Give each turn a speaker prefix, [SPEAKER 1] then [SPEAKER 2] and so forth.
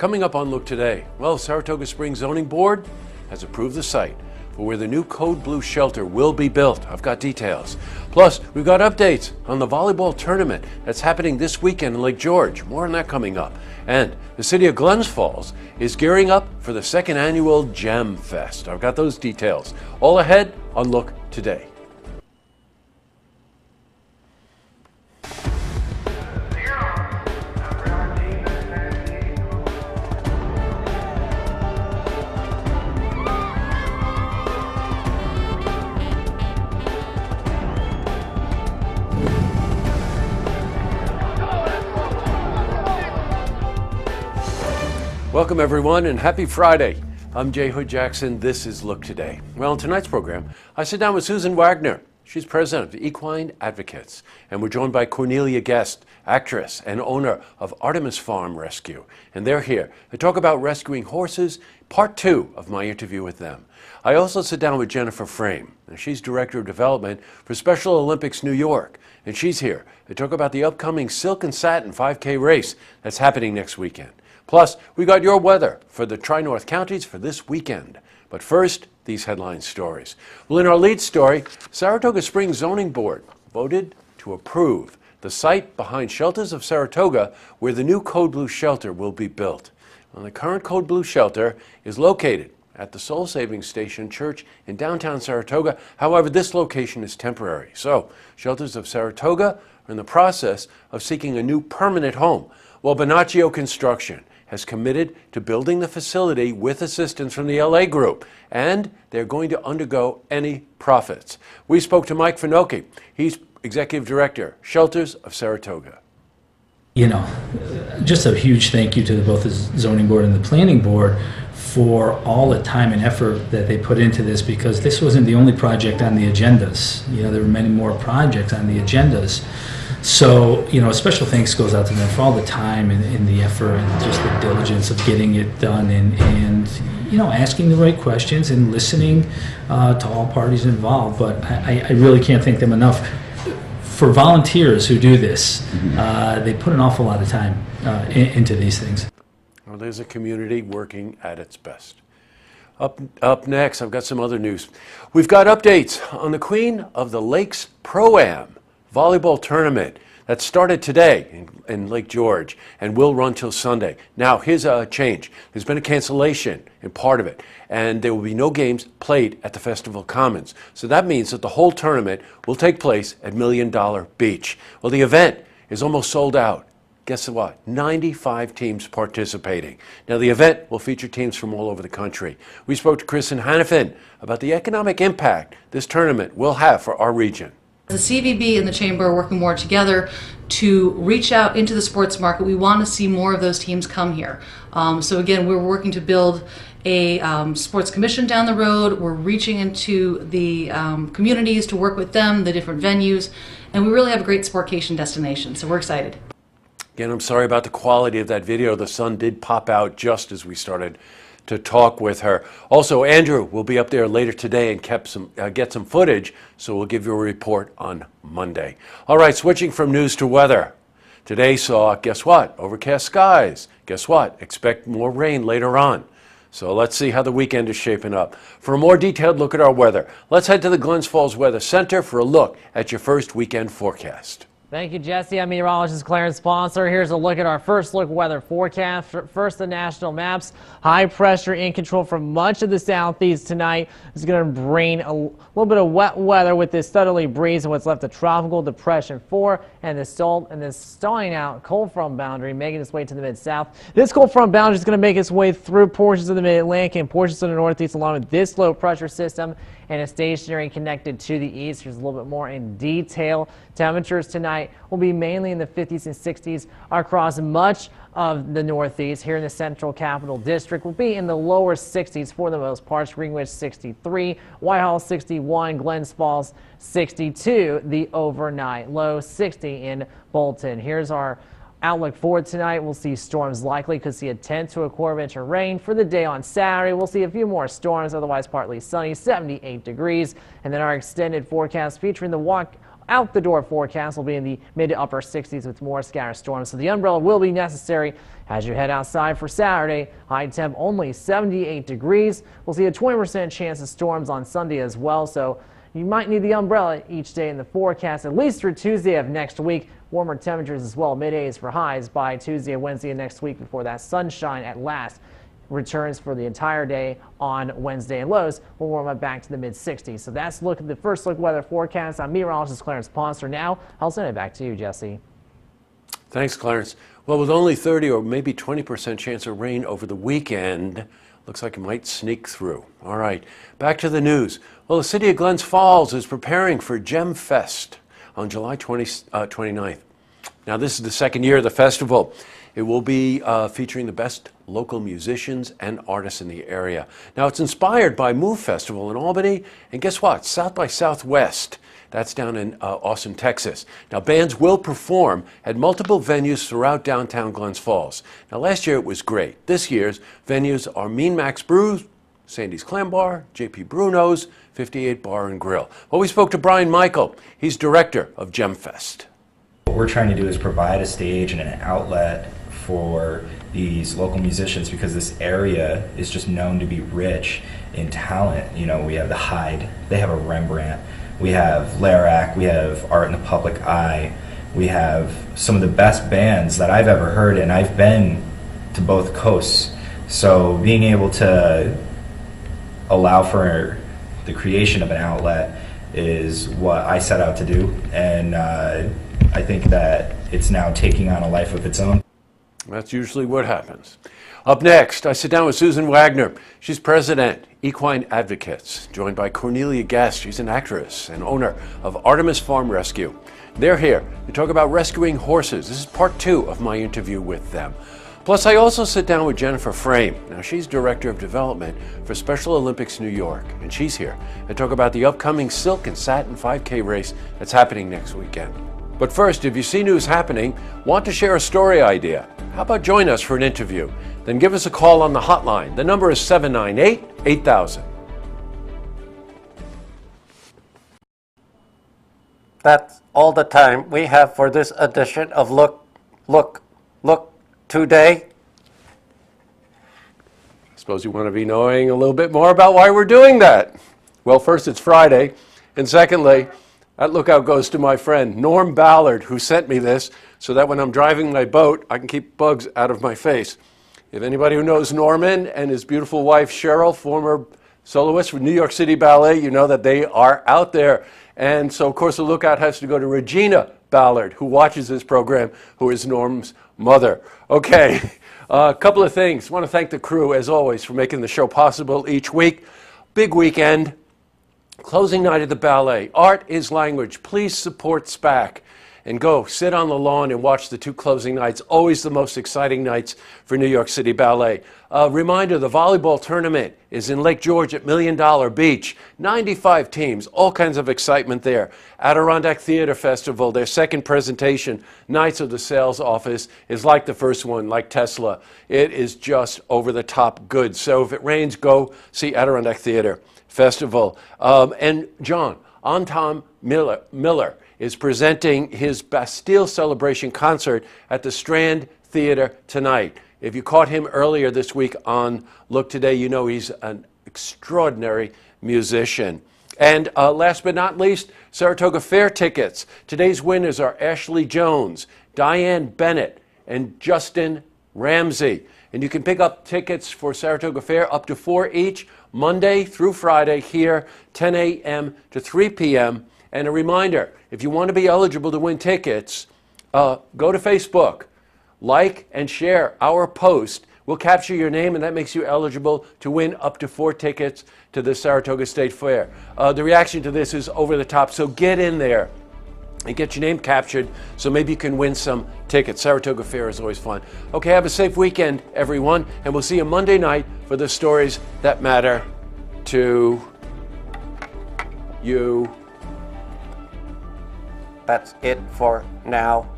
[SPEAKER 1] Coming up on Look Today, well, Saratoga Springs Zoning Board has approved the site for where the new Code Blue shelter will be built. I've got details. Plus, we've got updates on the volleyball tournament that's happening this weekend in Lake George. More on that coming up. And the city of Glens Falls is gearing up for the second annual Gem Fest. I've got those details. All ahead on Look Today. Welcome everyone and happy Friday. I'm Jay Hood Jackson. This is Look Today. Well, in tonight's program, I sit down with Susan Wagner. She's president of Equine Advocates, and we're joined by Cornelia Guest, actress and owner of Artemis Farm Rescue. And they're here to talk about rescuing horses, part 2 of my interview with them. I also sit down with Jennifer Frame, and she's Director of Development for Special Olympics New York. And she's here to talk about the upcoming Silk and Satin 5K race that's happening next weekend. Plus, we got your weather for the Tri-North counties for this weekend. But first, these headline stories. Well, in our lead story, Saratoga Springs Zoning Board voted to approve the site behind Shelters of Saratoga where the new Code Blue shelter will be built. Well, the current Code Blue shelter is located at the Soul Saving Station Church in downtown Saratoga. However, this location is temporary. So, Shelters of Saratoga are in the process of seeking a new permanent home. Well, Bonaccio Construction has committed to building the facility with assistance from the LA Group, and they're going to undergo any profits. We spoke to Mike Finocchi. He's Executive Director, Shelters of Saratoga.
[SPEAKER 2] You know, just a huge thank you to both the Zoning Board and the Planning Board for all the time and effort that they put into this, because this wasn't the only project on the agendas. You know, there were many more projects on the agendas. So, you know, a special thanks goes out to them for all the time and the effort and just the diligence of getting it done and you know, asking the right questions and listening to all parties involved. But I really can't thank them enough. For volunteers who do this, they put an awful lot of time into these things.
[SPEAKER 1] Well, there's a community working at its best. Up next, I've got some other news. We've got updates on the Queen of the Lakes Pro-Am volleyball tournament that started today in Lake George and will run till Sunday. Now, here's a change. There's been a cancellation in part of it, and there will be no games played at the Festival Commons. So that means that the whole tournament will take place at $1 Million Beach. Well, the event is almost sold out. Guess what? 95 teams participating. Now, the event will feature teams from all over the country. We spoke to Kristen Hannafin about the economic impact this tournament will have for our region.
[SPEAKER 3] The CVB and the Chamber are working more together to reach out into the sports market. We want to see more of those teams come here. So again, we're working to build a sports commission down the road. We're reaching into the communities to work with them, the different venues, and we really have a great sportcation destination, so we're excited.
[SPEAKER 1] Again, I'm sorry about the quality of that video. The sun did pop out just as we started to talk with her. Also, Andrew will be up there later today and get some footage, so we'll give you a report on Monday. All right, switching from news to weather. Today saw, guess what? Overcast skies. Guess what? Expect more rain later on. So let's see how the weekend is shaping up. For a more detailed look at our weather, let's head to the Glens Falls Weather Center for a look at your first weekend forecast.
[SPEAKER 4] Thank you, Jesse. I'm meteorologist Clarence Sponsor. Here's a look at our first look weather forecast. First, the national maps. High pressure in control for much of the southeast tonight. It's going to bring a little bit of wet weather with this southerly breeze and what's left of Tropical Depression 4 and this stalling out cold front boundary making its way to the mid-south. This cold front boundary is going to make its way through portions of the mid-Atlantic and portions of the northeast along with this low pressure system and a stationary connected to the east. Here's a little bit more in detail. Temperatures tonight will be mainly in the 50s and 60s across much of the northeast. Here in the central capital district will be in the lower 60s for the most parts. Greenwich 63, Whitehall 61, Glens Falls 62 the overnight, low 60 in Bolton. Here's our outlook for tonight. We'll see storms likely. Could see a 10 to a quarter inch of rain. For the day on Saturday, we'll see a few more storms, otherwise partly sunny, 78 degrees. And then our extended forecast featuring the out the door forecast will be in the mid to upper 60s with more scattered storms. So the umbrella will be necessary as you head outside for Saturday. High temp only 78 degrees. We'll see a 20% chance of storms on Sunday as well. So you might need the umbrella each day in the forecast, at least through Tuesday of next week. Warmer temperatures as well, mid-80s for highs by Tuesday and Wednesday of next week before that sunshine at last returns for the entire day on Wednesday, and lows will warm up back to the mid-60s. So that's the first look weather forecast. I'm meteorologist Clarence Ponser. Now I'll send it back to you, Jesse.
[SPEAKER 1] Thanks, Clarence. Well, with only 30 or maybe 20% chance of rain over the weekend, looks like it might sneak through. All right, back to the news. Well, the city of Glens Falls is preparing for Gem Fest on July 29th. Now, this is the second year of the festival. It will be featuring the best local musicians and artists in the area. Now, it's inspired by Move Festival in Albany, and guess what? South by Southwest. That's down in Austin, Texas. Now, bands will perform at multiple venues throughout downtown Glens Falls. Now, last year it was great. This year's venues are Mean Max Brews, Sandy's Clam Bar, JP Bruno's, 58 Bar and Grill. Well, we spoke to Brian Michael. He's director of Gem Fest.
[SPEAKER 5] What we're trying to do is provide a stage and an outlet for these local musicians, because this area is just known to be rich in talent. You know, we have the Hyde, they have a Rembrandt, we have Larac, we have Art in the Public Eye, we have some of the best bands that I've ever heard, and I've been to both coasts. So being able to allow for the creation of an outlet is what I set out to do, and I think that it's now taking on a life of its own.
[SPEAKER 1] That's usually what happens. Up next, I sit down with Susan Wagner. She's president, Equine Advocates, joined by Cornelia Guest. She's an actress and owner of Artemis Farm Rescue. They're here to talk about rescuing horses. This is part 2 of my interview with them. Plus, I also sit down with Jennifer Frame. Now, she's Director of Development for Special Olympics New York, and she's here to talk about the upcoming Silk and Satin 5K race that's happening next weekend. But first, if you see news happening, want to share a story idea, how about join us for an interview? Then give us a call on the hotline. The number is 798-8000.
[SPEAKER 6] That's all the time we have for this edition of Look Today.
[SPEAKER 1] I suppose you want to be knowing a little bit more about why we're doing that. Well, first, it's Friday, and secondly, that lookout goes to my friend Norm Ballard, who sent me this so that when I'm driving my boat, I can keep bugs out of my face. If anybody who knows Norman and his beautiful wife Cheryl, former soloist for New York City Ballet, you know that they are out there. And so, of course, the lookout has to go to Regina Ballard, who watches this program, who is Norm's mother. Okay, a couple of things. I want to thank the crew, as always, for making the show possible each week. Big weekend. Closing night of the ballet. Art is language. Please support SPAC and go sit on the lawn and watch the 2 closing nights. Always the most exciting nights for New York City Ballet. Reminder, the volleyball tournament is in Lake George at $1 Million Beach. 95 teams, all kinds of excitement there. Adirondack Theater Festival, their second presentation, Knights of the Sales Office, is like the first one, like Tesla. It is just over the top good. So if it rains, go see Adirondack Theater Festival. And John, Anton Miller is presenting his Bastille Celebration concert at the Strand Theater tonight. If you caught him earlier this week on Look Today, you know he's an extraordinary musician. And last but not least, Saratoga Fair tickets. Today's winners are Ashley Jones, Diane Bennett, and Justin Ramsey. And you can pick up tickets for Saratoga Fair up to 4 each, Monday through Friday here, 10 a.m. to 3 p.m. And a reminder, if you want to be eligible to win tickets, go to Facebook, like and share our post. We'll capture your name, and that makes you eligible to win up to 4 tickets to the Saratoga State Fair. The reaction to this is over the top, so get in there and get your name captured so maybe you can win some tickets. Saratoga Fair is always fun. Okay, have a safe weekend, everyone, and we'll see you Monday night for the stories that matter to you.
[SPEAKER 6] That's it for now.